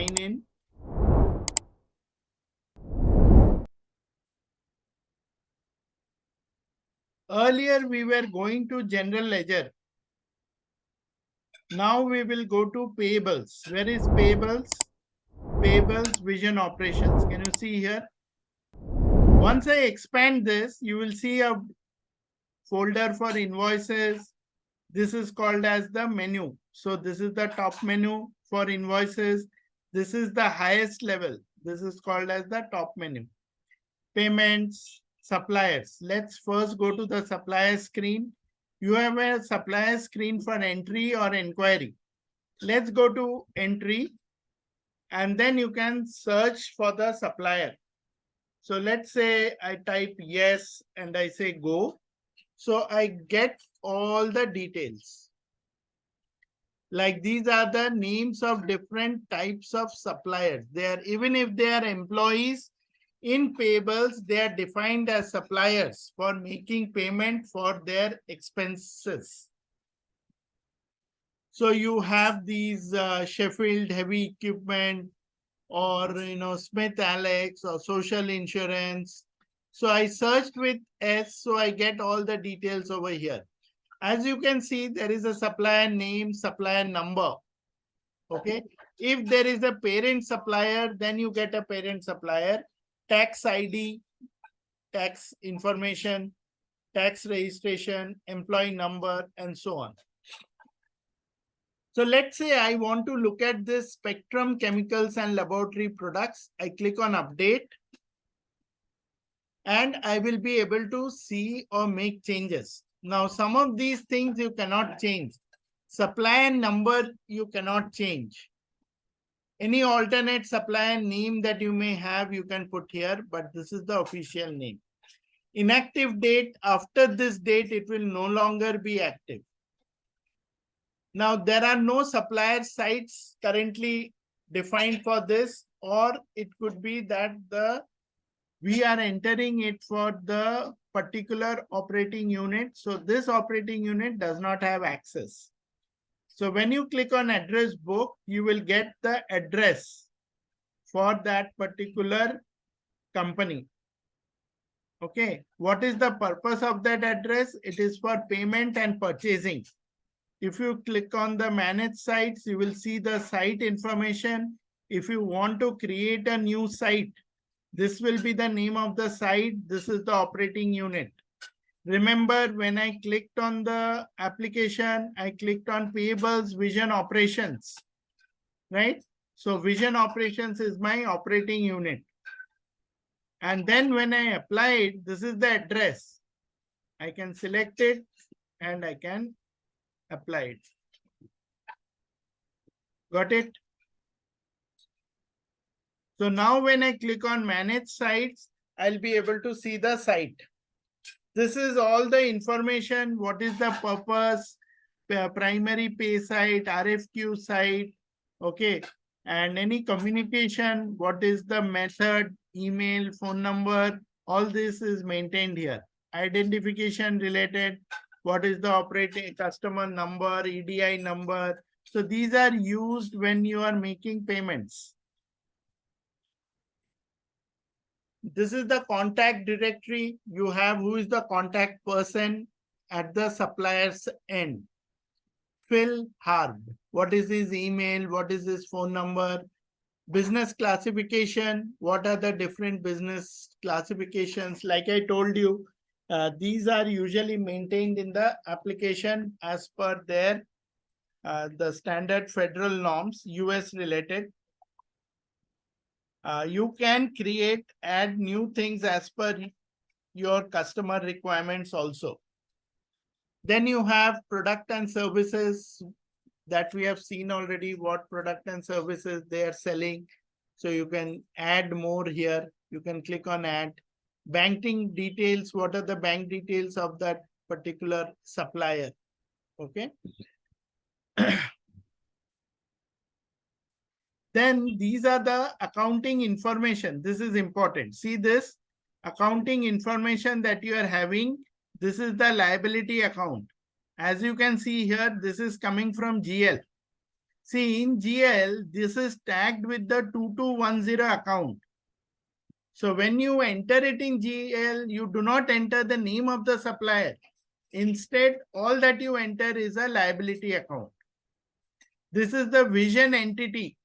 sign in. Earlier, we were going to general ledger. Now we will go to payables. Where is payables? Payables, vision operations. Can you see here? Once I expand this, you will see a folder for invoices. This is called as the menu. So this is the top menu for invoices. This is the highest level. This is called as the top menu. Payments, suppliers. Let's first go to the supplier screen. You have a supplier screen for entry or inquiry. Let's go to entry and then you can search for the supplier. So let's say I type yes and I say go. So I get all the details. Like these are the names of different types of suppliers. They are, even if they are employees in payables, they are defined as suppliers for making payment for their expenses. So you have these Sheffield Heavy Equipment or Smith Alex or Social Insurance. So I searched with S, so I get all the details over here. As you can see, there is a supplier name, supplier number. Okay. If there is a parent supplier, then you get a parent supplier, tax ID, tax information, tax registration, employee number, and so on. So let's say I want to look at this Spectrum Chemicals and Laboratory Products. I click on update and I will be able to see or make changes. Now, some of these things you cannot change. Supplier number you cannot change. Any alternate supplier name that you may have, you can put here, but this is the official name. Inactive date, after this date, it will no longer be active. Now, there are no supplier sites currently defined for this, or it could be that we are entering it for the particular operating unit. So this operating unit does not have access. So when you click on address book, you will get the address for that particular company. Okay. What is the purpose of that address? It is for payment and purchasing. If you click on the manage sites, you will see the site information. If you want to create a new site, this will be the name of the site. This is the operating unit. Remember, when I clicked on the application, I clicked on Payables Vision Operations, right? So Vision Operations is my operating unit. And then when I apply it, this is the address. I can select it and I can apply it. Got it? So now when I click on Manage Sites, I'll be able to see the site. This is all the information. What is the purpose? Primary pay site, RFQ site, okay. And any communication, what is the method, email, phone number, all this is maintained here. Identification related, what is the operating customer number, EDI number. So these are used when you are making payments. This is the contact directory. You have who is the contact person at the supplier's end. Phil Harb. What is his email? What is his phone number? Business classification. What are the different business classifications? Like I told you, these are usually maintained in the application as per their the standard federal norms, US related. You can add new things as per your customer requirements also. Then you have product and services that we have seen already, what product and services they are selling. So you can add more here. You can click on add. Banking details, what are the bank details of that particular supplier? Okay. Then these are the accounting information. This is important. See this accounting information that you are having. This is the liability account. As you can see here, this is coming from GL. See, in GL, this is tagged with the 2210 account. So when you enter it in GL, you do not enter the name of the supplier. Instead, all that you enter is a liability account. This is the vision entity.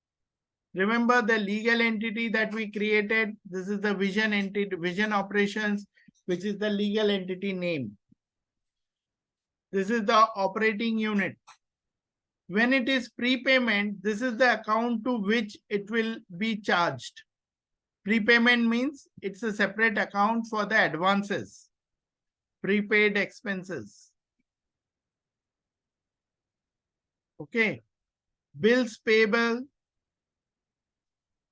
Remember the legal entity that we created? This is the vision entity, vision operations, which is the legal entity name. This is the operating unit. When it is prepayment, this is the account to which it will be charged. Prepayment means it's a separate account for the advances, prepaid expenses. Okay. Bills payable,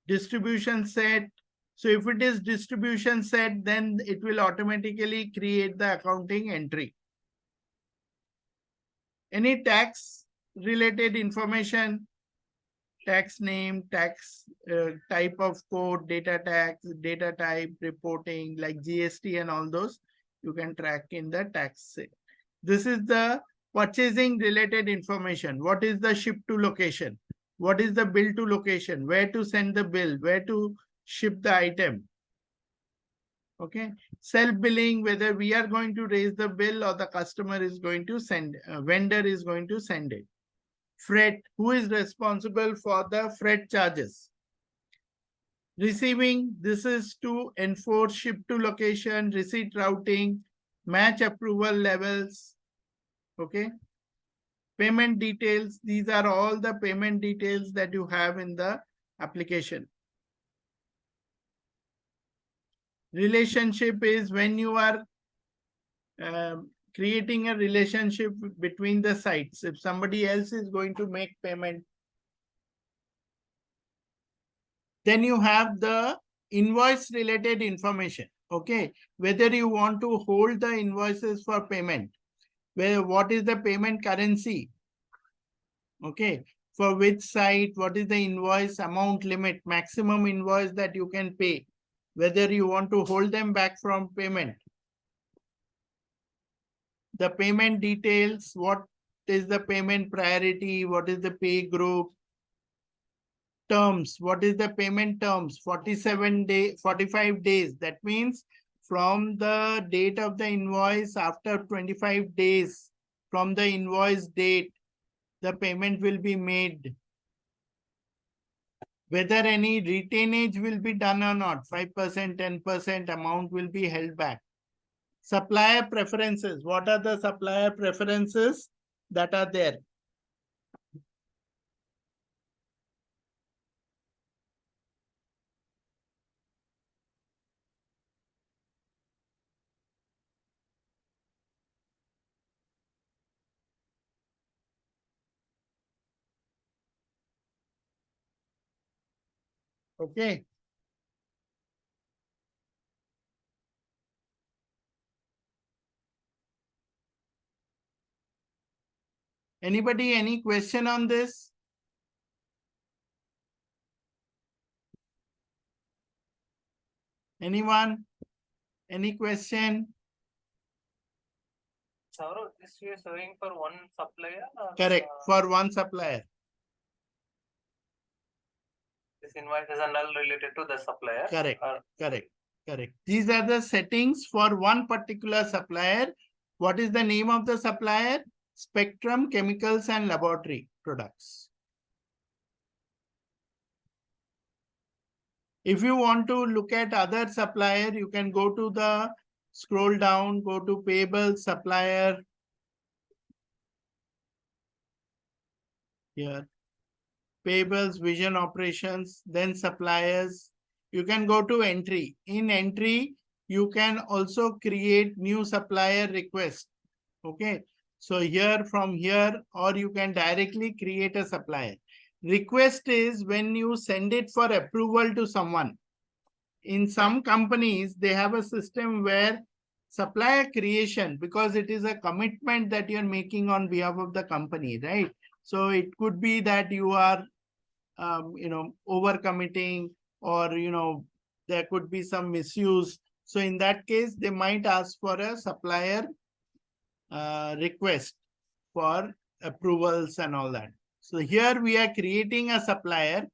distribution set. So if it is distribution set, then it will automatically create the accounting entry. Any tax related information, tax name, tax type of code, data tax, data type, reporting like GST and all those, you can track in the tax set. This is the purchasing related information. What is the ship to location? What is the bill to location? Where to send the bill? Where to ship the item? Okay. Self-billing, whether we are going to raise the bill or the customer is going to send, vendor is going to send it. Freight, who is responsible for the freight charges? Receiving, this is to enforce ship to location, receipt routing, match approval levels. Okay. Payment details, these are all the payment details that you have in the application. Relationship is when you are creating a relationship between the sites. If somebody else is going to make payment, then you have the invoice related information. Okay, whether you want to hold the invoices for payment, what is the payment currency? Okay, for which site, what is the invoice amount limit, maximum invoice that you can pay, whether you want to hold them back from payment. The payment details, what is the payment priority, what is the pay group. Terms, what is the payment terms? 45 days. That means from the date of the invoice, after 25 days from the invoice date, the payment will be made. Whether any retainage will be done or not, 5%, 10% amount will be held back. Supplier preferences. What are the supplier preferences that are there? Okay. Anybody, any question on this? Anyone? Any question? Saurav, this you are showing for one supplier? Or, correct, for one supplier. This invoice is all related to the supplier? Correct, correct. These are the settings for one particular supplier. What is the name of the supplier? Spectrum Chemicals and Laboratory Products. If you want to look at other supplier, you can go to the scroll down, go to Payables Supplier. Here. Payables, Vision Operations, then Suppliers. You can go to Entry. In Entry, you can also create new supplier request. Okay. So here, from here, or you can directly create a supplier. Request is when you send it for approval to someone. In some companies, they have a system where supplier creation, because it is a commitment that you're making on behalf of the company, right? So it could be that you are, overcommitting, or, there could be some misuse. So in that case, they might ask for a supplier request for approvals and all that. So here we are creating a supplier.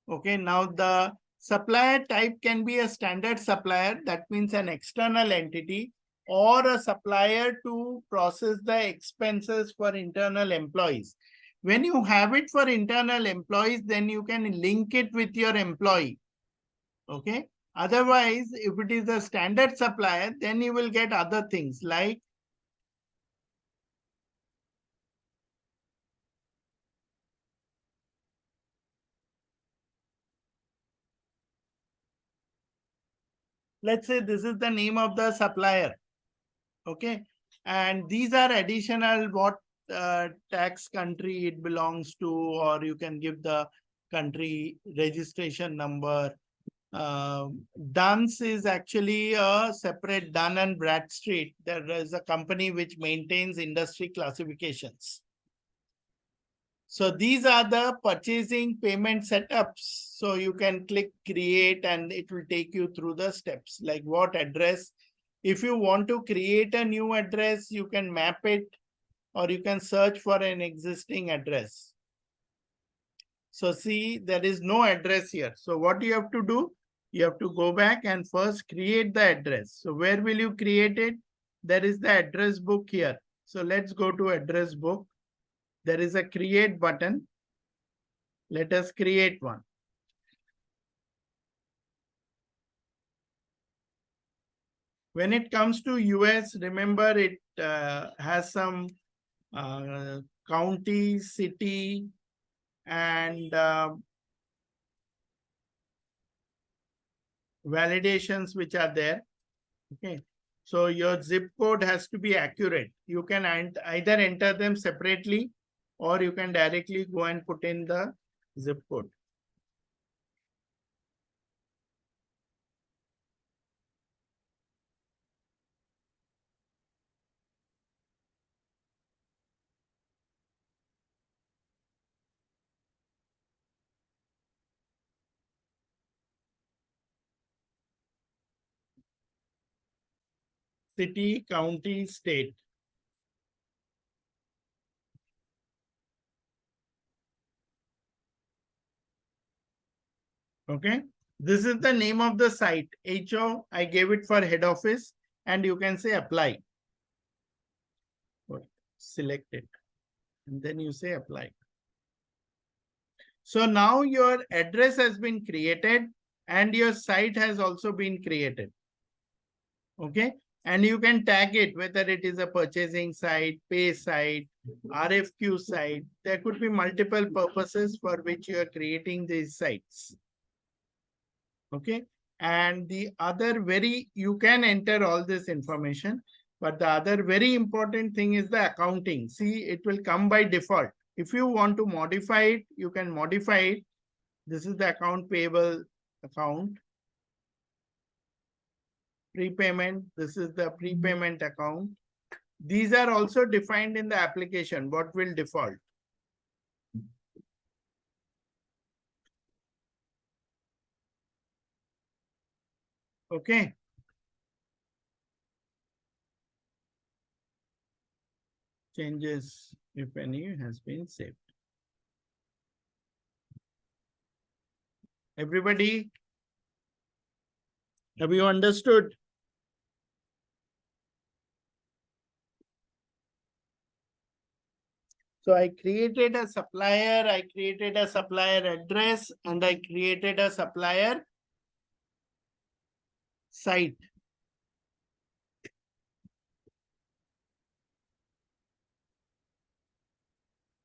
Okay, now the supplier type can be a standard supplier, that means an external entity, or a supplier to process the expenses for internal employees. When you have it for internal employees, then you can link it with your employee. Okay. Otherwise, if it is a standard supplier, then you will get other things like let's say this is the name of the supplier. Okay. And these are additional what tax country it belongs to, or you can give the country registration number. Duns is actually a separate Dun and Bradstreet. There is a company which maintains industry classifications. So these are the purchasing payment setups. So you can click create and it will take you through the steps like what address. If you want to create a new address, you can map it or you can search for an existing address. So see, there is no address here. So what you have to do? You have to go back and first create the address. So where will you create it? There is the address book here. So let's go to address book. There is a create button. Let us create one. When it comes to US, remember it has some county, city, and validations which are there. Okay. So your zip code has to be accurate. You can either enter them separately or you can directly go and put in the zip code. City, county, state. Okay. This is the name of the site. HO, I gave it for head office and you can say apply. Select it and then you say apply. So now your address has been created and your site has also been created. Okay. And you can tag it, whether it is a purchasing site, pay site, RFQ site. There could be multiple purposes for which you are creating these sites. Okay. And the other you can enter all this information, but the other very important thing is the accounting. See, it will come by default. If you want to modify it, you can modify it. This is the account payable account. Prepayment, this is the prepayment account. These are also defined in the application, what will default. Okay. Changes, if any, has been saved. Everybody, have you understood? So I created a supplier, I created a supplier address, and I created a supplier site.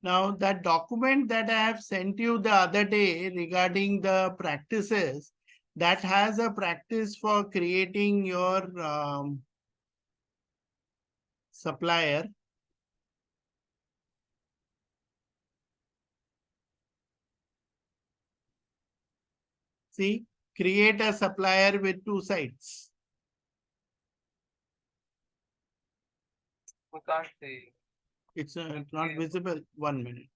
Now that document that I have sent you the other day regarding the practices, that has a practice for creating your supplier. See, create a supplier with 2 sites. We can't see. It's not visible. 1 minute.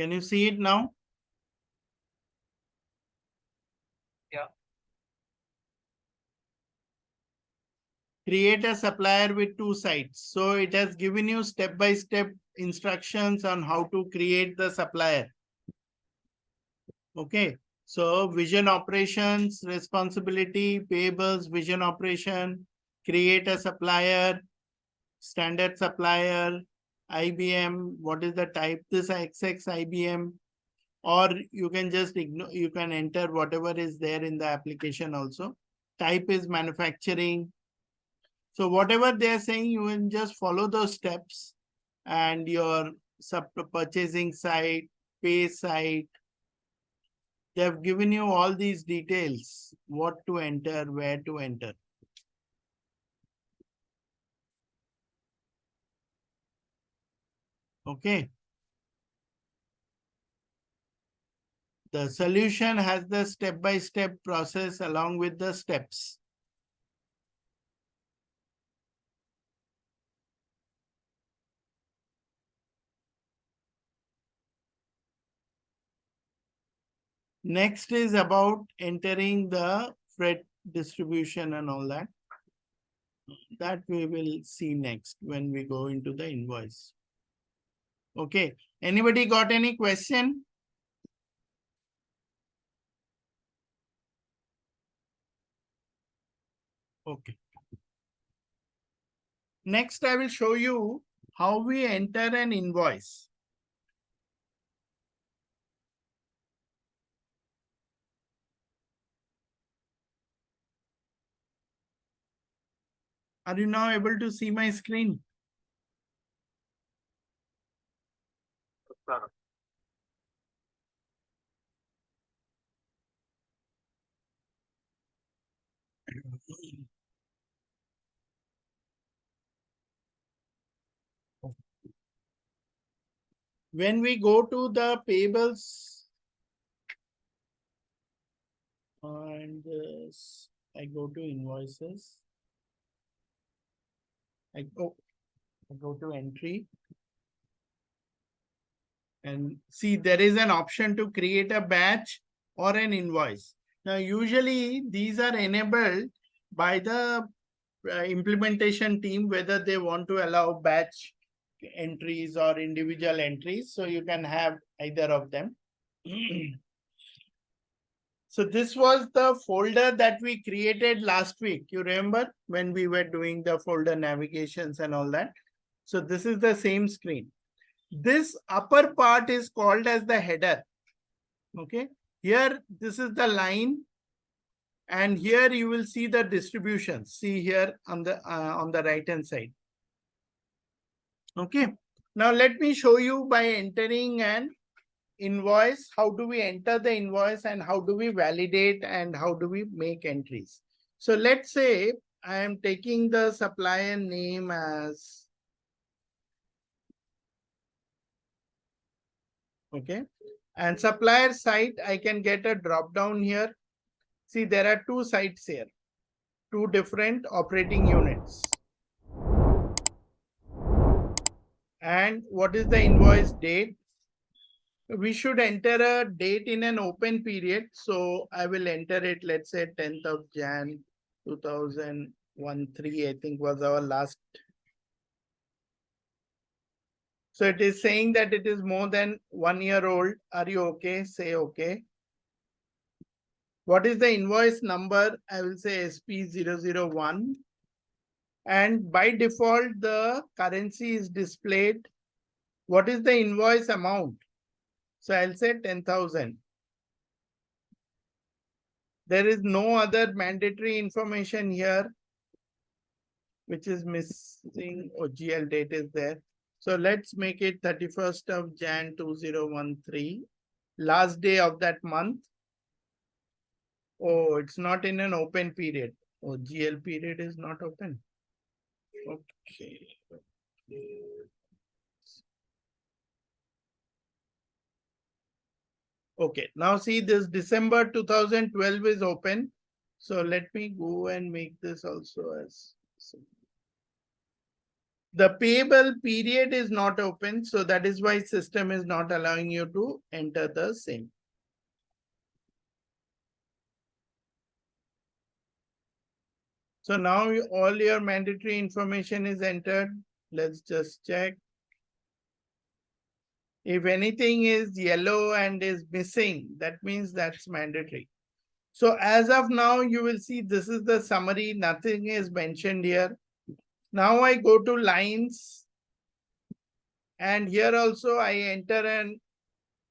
Can you see it now? Yeah. Create a supplier with 2 sites. So it has given you step-by-step instructions on how to create the supplier. Okay. So vision operations, responsibility, payables, vision operation, create a supplier, standard supplier, IBM, what is the type? This XX IBM, or you can just ignore, you can enter whatever is there in the application also. Type is manufacturing. So whatever they are saying, you can just follow those steps and your sub purchasing site, pay site. They have given you all these details, what to enter, where to enter. Okay. The solution has the step-by-step process along with the steps. Next is about entering the freight distribution and all that. That we will see next when we go into the invoice. Okay. Anybody got any question? Okay. Next, I will show you how we enter an invoice. Are you now able to see my screen? When we go to the payables and I go to invoices, I go to entry and see there is an option to create a batch or an invoice. Now, usually these are enabled by the implementation team, whether they want to allow batch entries or individual entries. So you can have either of them. So this was the folder that we created last week. You remember when we were doing the folder navigations and all that. So this is the same screen. This upper part is called as the header. Okay. Here, this is the line. And here you will see the distribution. See here on the right hand side. Okay. Now let me show you by entering an invoice. How do we enter the invoice and how do we validate and how do we make entries? So let's say I am taking the supplier name as, okay, and supplier site, I can get a drop down here. See, there are 2 sites here, 2 different operating units. And what is the invoice date? We should enter a date in an open period. So I will enter it, let's say 10th of Jan 2013, I think was our last. So it is saying that it is more than 1 year old. Are you okay? Say okay. What is the invoice number? I will say SP001. And by default, the currency is displayed. What is the invoice amount? So I'll say 10,000. There is no other mandatory information here, which is missing. GL date is there. So let's make it 31st of Jan 2013, last day of that month. Oh, it's not in an open period. Oh, GL period is not open. Okay. Okay, now see this December 2012 is open. So let me go and make this also as The payable period is not open, so that is why system is not allowing you to enter the same. So now all your mandatory information is entered. Let's just check. If anything is yellow and is missing, that means that's mandatory. So as of now, you will see this is the summary. Nothing is mentioned here. Now I go to lines. And here also I enter an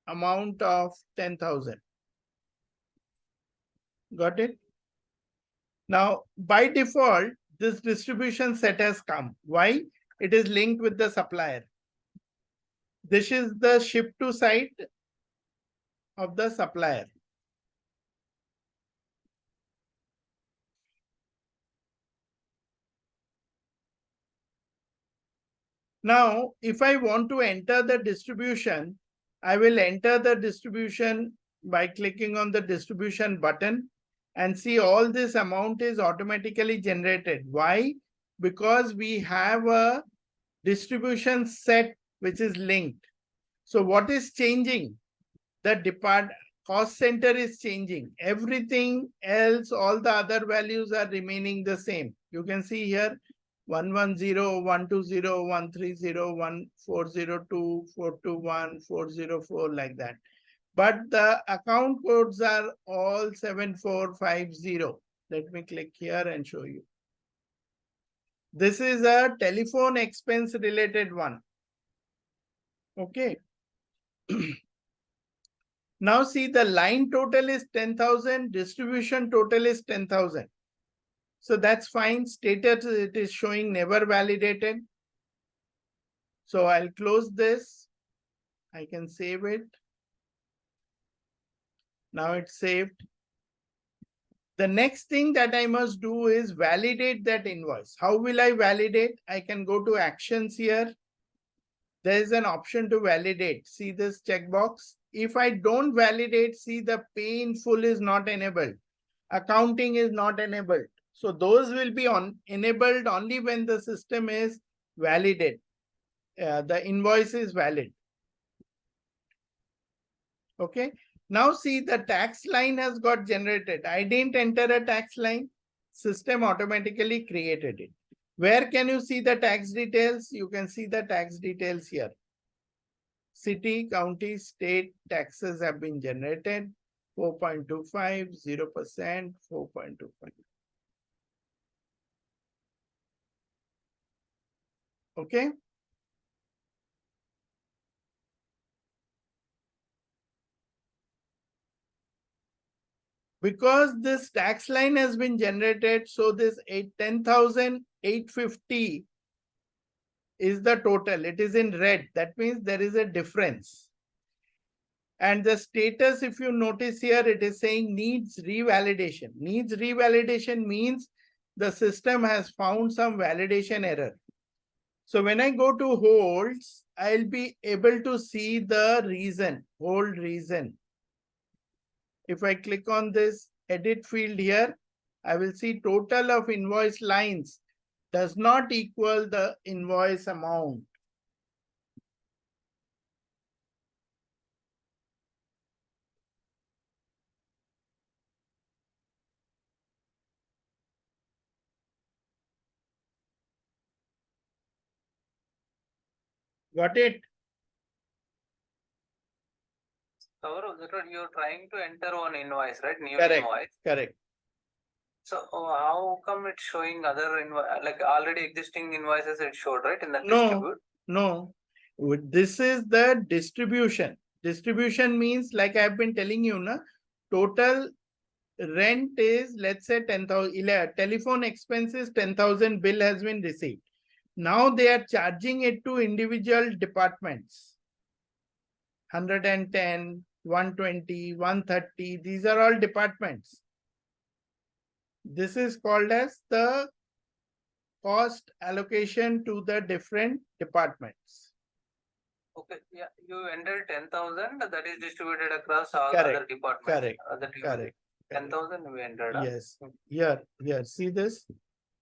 amount of 10,000. Got it? Now, by default, this distribution set has come. Why? It is linked with the supplier. This is the ship to site of the supplier. Now, if I want to enter the distribution, I will enter the distribution by clicking on the distribution button and see all this amount is automatically generated. Why? Because we have a distribution set which is linked. So what is changing? The cost center is changing. Everything else, all the other values are remaining the same. You can see here 110, 120, 130, 1402, 421, 404 like that. But the account codes are all 7450. Let me click here and show you. This is a telephone expense related one. Okay. Now see the line total is 10,000, distribution total is 10,000. So that's fine. Status it is showing never validated. So I'll close this. I can save it. Now it's saved. The next thing that I must do is validate that invoice. How will I validate? I can go to actions here. There is an option to validate. See this checkbox. If I don't validate, see the pay in full is not enabled. Accounting is not enabled. So those will be enabled only when the system is validated. The invoice is valid. Okay. Now see the tax line has got generated. I didn't enter a tax line. System automatically created it. Where can you see the tax details? You can see the tax details here. City, county, state taxes have been generated. 4.25, 0%, 4.25. Okay. Because this tax line has been generated, so this 10,850 is the total. It is in red. That means there is a difference. And the status, if you notice here, it is saying needs revalidation. Needs revalidation means the system has found some validation error. So when I go to holds, I'll be able to see the reason, hold reason. If I click on this edit field here, I will see total of invoice lines does not equal the invoice amount. Got it? You're trying to enter one invoice, right? New Correct. invoice. Correct. So how come it's showing other like already existing invoices it showed, right? In the distribute? No. This is the distribution. Distribution means, like I've been telling you, na, total rent is, let's say 10,000, telephone expenses 10,000 bill has been received. Now they are charging it to individual departments. 110, 120, 130, these are all departments. This is called as the cost allocation to the different departments. Okay, yeah, you entered 10,000 that is distributed across all Correct. other departments. Correct. Correct. 10,000 we entered. Yes. Here, see this?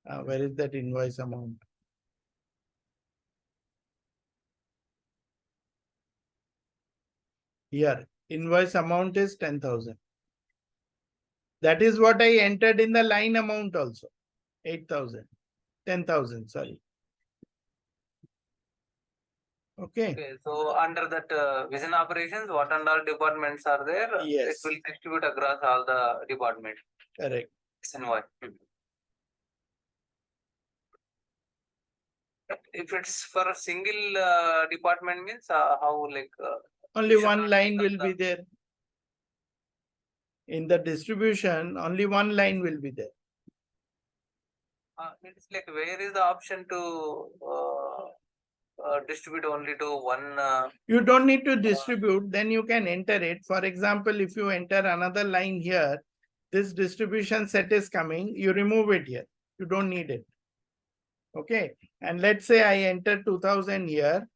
Where is that invoice amount? Here, invoice amount is 10,000. That is what I entered in the line amount also. 8,000, 10,000, sorry. Okay. Okay, so under that vision operations, what and all departments are there? Yes. It will distribute across all the departments. Correct. Invoice. If it's for a single department means how like Only one line will be there. In the distribution, only one line will be there. It's like where is the option to distribute only to one? You don't need to distribute, then you can enter it. For example, if you enter another line here, this distribution set is coming, you remove it here. You don't need it. Okay. And let's say I enter 2000 here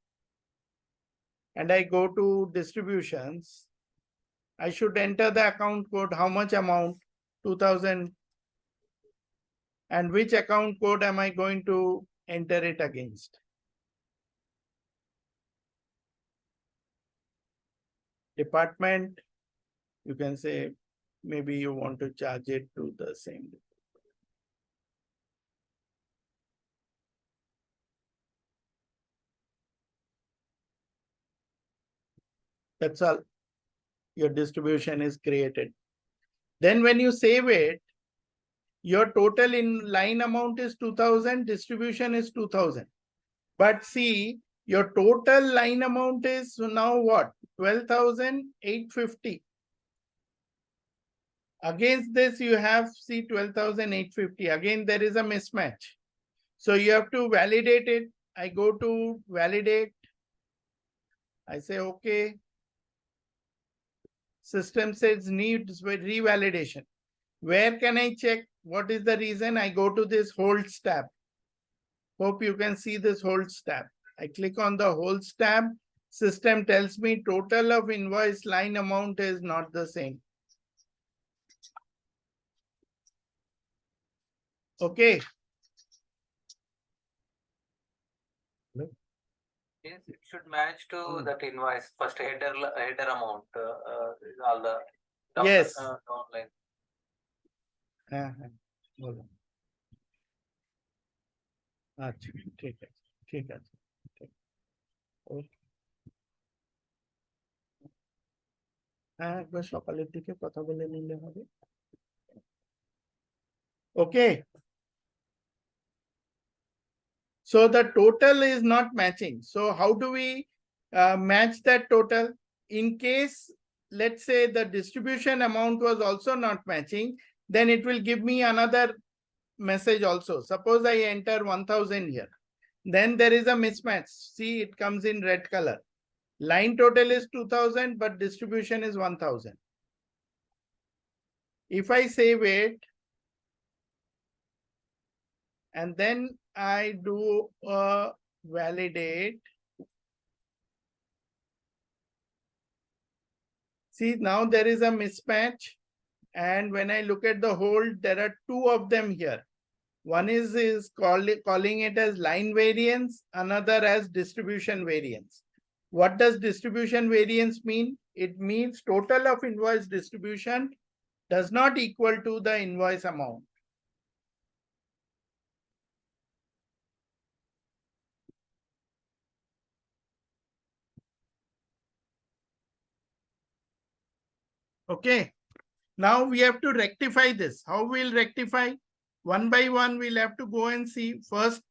and I go to distributions. I should enter the account code, how much amount, 2000. And which account code am I going to enter it against? Department, you can say, maybe you want to charge it to the same. That's all. Your distribution is created. Then when you save it, your total in line amount is 2000, distribution is 2000. But see, your total line amount is now what? 12,850. Against this, you have, see, 12,850. Again, there is a mismatch. So you have to validate it. I go to validate. I say, okay. System says needs revalidation. Where can I check? What is the reason? I go to this holds tab. Hope you can see this holds tab. I click on the holds tab. System tells me total of invoice line amount is not the same. Okay. Yes, it should match to that invoice first header amount. All the down, yes. Online. আচ্ছা ঠিক আছে ঠিক আছে হ্যাঁ একবার সকালের দিকে কথা বলে নিলে হবে okay. So the total is not matching. So how do we match that total? In case, let's say the distribution amount was also not matching, then it will give me another message also. Suppose I enter 1000 here. Then there is a mismatch. See, it comes in red color. Line total is 2000, but distribution is 1000. If I save it, and then I do validate. See, now there is a mismatch. And when I look at the hold, there are two of them here. One is calling it as line variance, another as distribution variance. What does distribution variance mean? It means total of invoice distribution does not equal to the invoice amount. Okay. Now we have to rectify this. How we'll rectify? One by one, we'll have to go and see. First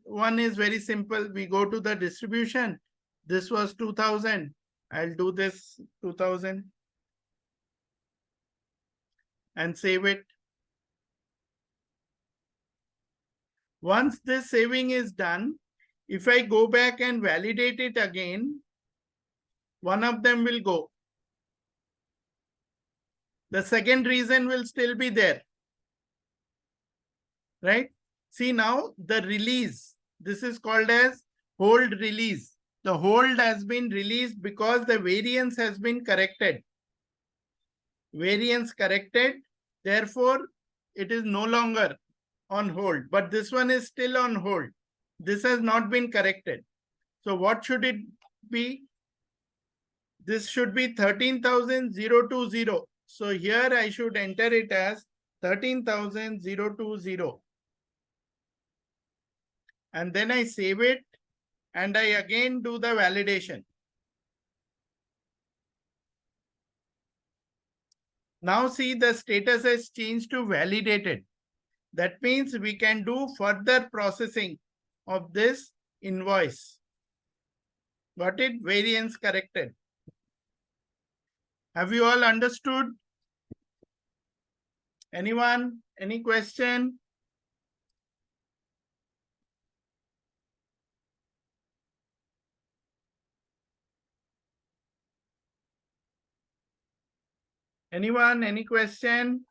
one is very simple. We go to the distribution. This was 2000. I'll do this 2000 and save it. Once this saving is done, if I go back and validate it again, one of them will go. The second reason will still be there. Right? See now the release. This is called as hold release. The hold has been released because the variance has been corrected. Variance corrected. Therefore, it is no longer on hold. But this one is still on hold. This has not been corrected. So what should it be? this should be 13,020. So here I should enter it as 13,020. And then I save it and I again do the validation. Now see the status has changed to validated. That means we can do further processing of this invoice. Got it? Variance corrected. Have you all understood? Anyone? Any question? Anyone? Any question?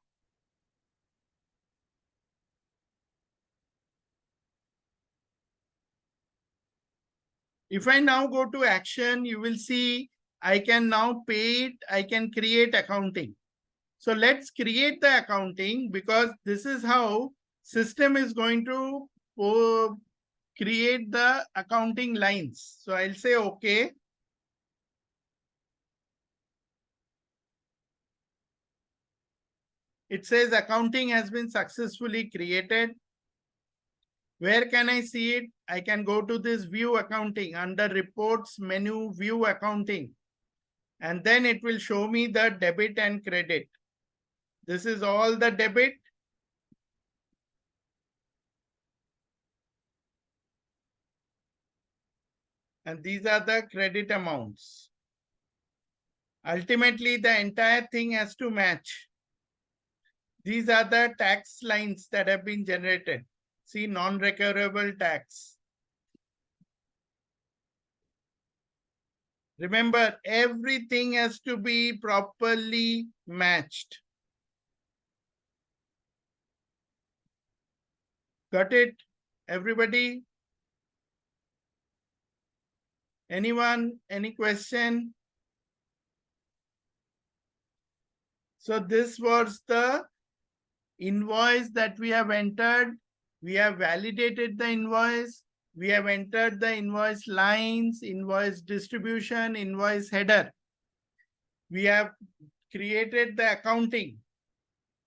If I now go to action, you will see I can now pay it. I can create accounting. So let's create the accounting because this is how system is going to create the accounting lines. So I'll say okay. It says accounting has been successfully created. Where can I see it? I can go to this view accounting under reports menu, view accounting. And then it will show me the debit and credit. This is all the debit. And these are the credit amounts. Ultimately, the entire thing has to match. These are the tax lines that have been generated. See, non-recoverable tax. Remember, everything has to be properly matched. Got it? Everybody? Anyone? Any question? So this was the invoice that we have entered. We have validated the invoice. We have entered the invoice lines, invoice distribution, invoice header. We have created the accounting.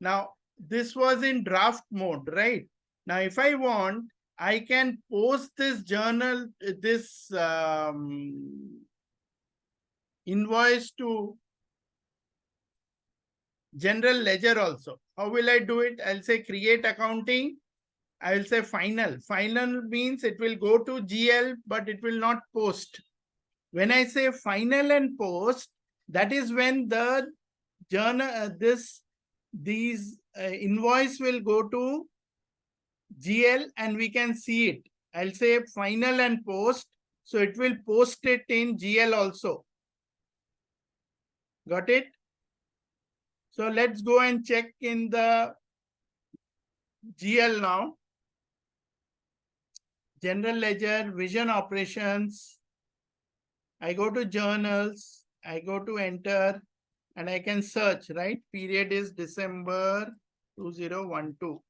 Now, this was in draft mode, right? Now, if I want, I can post this journal, this invoice to general ledger also. How will I do it? I'll say create accounting. I will say final. Final means it will go to GL, but it will not post. When I say final and post, that is when the journal, these invoice will go to GL and we can see it. I'll say final and post. So it will post it in GL also. Got it? So let's go and check in the GL now. General ledger, vision operations. I go to journals. I go to enter and I can search, right? Period is December 2012.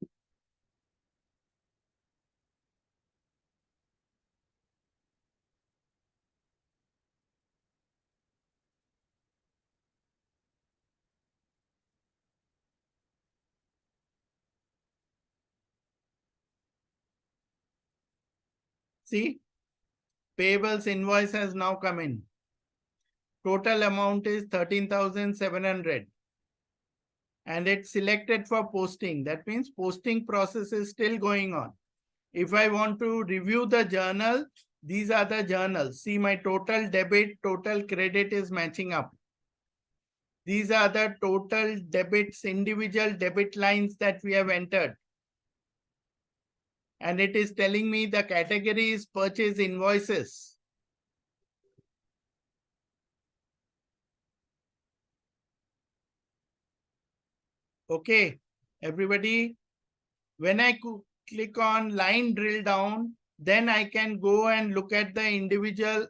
See, payables invoice has now come in. Total amount is 13,700. And it's selected for posting. That means posting process is still going on. If I want to review the journal, these are the journals. See, my total debit, total credit is matching up. These are the total debits, individual debit lines that we have entered. And it is telling me the category is purchase invoices. Okay, everybody, when I click on line drill down, then I can go and look at the individual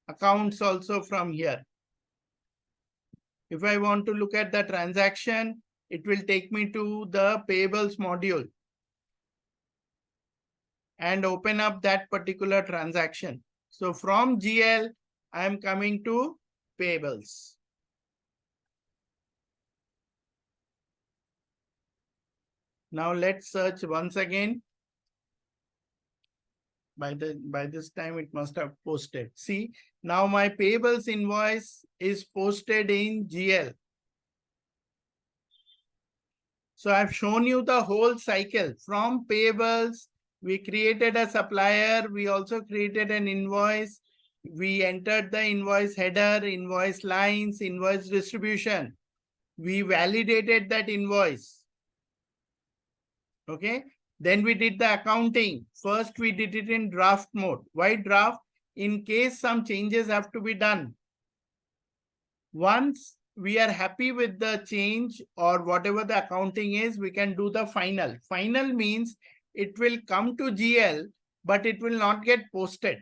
accounts also from here. If I want to look at the transaction, it will take me to the payables module and open up that particular transaction. So from GL, I am coming to payables. Now let's search once again. By this time it must have posted. See, now my payables invoice is posted in GL. So I've shown you the whole cycle from payables. We created a supplier. We also created an invoice. We entered the invoice header, invoice lines, invoice distribution. We validated that invoice. Okay. Then we did the accounting. First, we did it in draft mode. Why draft? In case some changes have to be done. Once we are happy with the change or whatever the accounting is, we can do the final. Final means it will come to GL, but it will not get posted.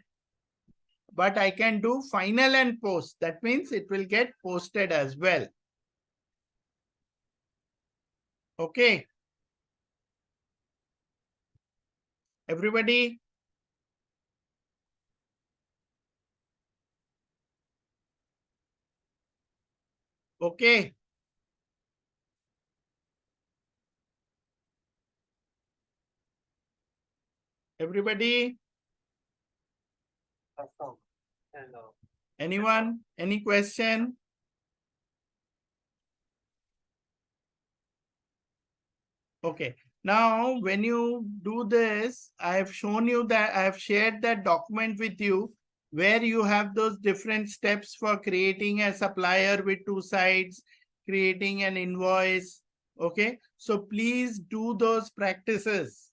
But I can do final and post. That means it will get posted as well. Okay. Everybody? Okay. Everybody? Anyone? Any question? Okay. Now, when you do this, I have shown you that I have shared that document with you where you have those different steps for creating a supplier with two sides, creating an invoice. Okay. So please do those practices.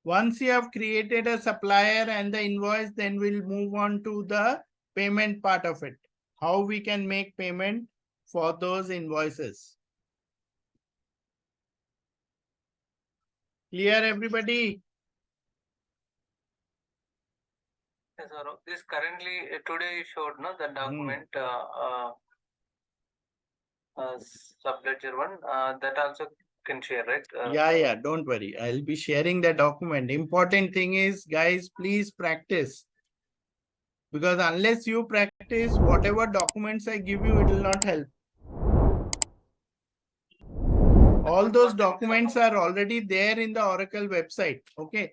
Once you have created a supplier and the invoice, then we'll move on to the payment part of it. How we can make payment for those invoices. Clear, everybody? Yes, sir. This currently today you showed no the document subledger one that also can share, right? Yeah, don't worry. I'll be sharing the document. Important thing is, guys, please practice. Because unless you practice, whatever documents I give you, it will not help. All those documents are already there in the Oracle website. Okay.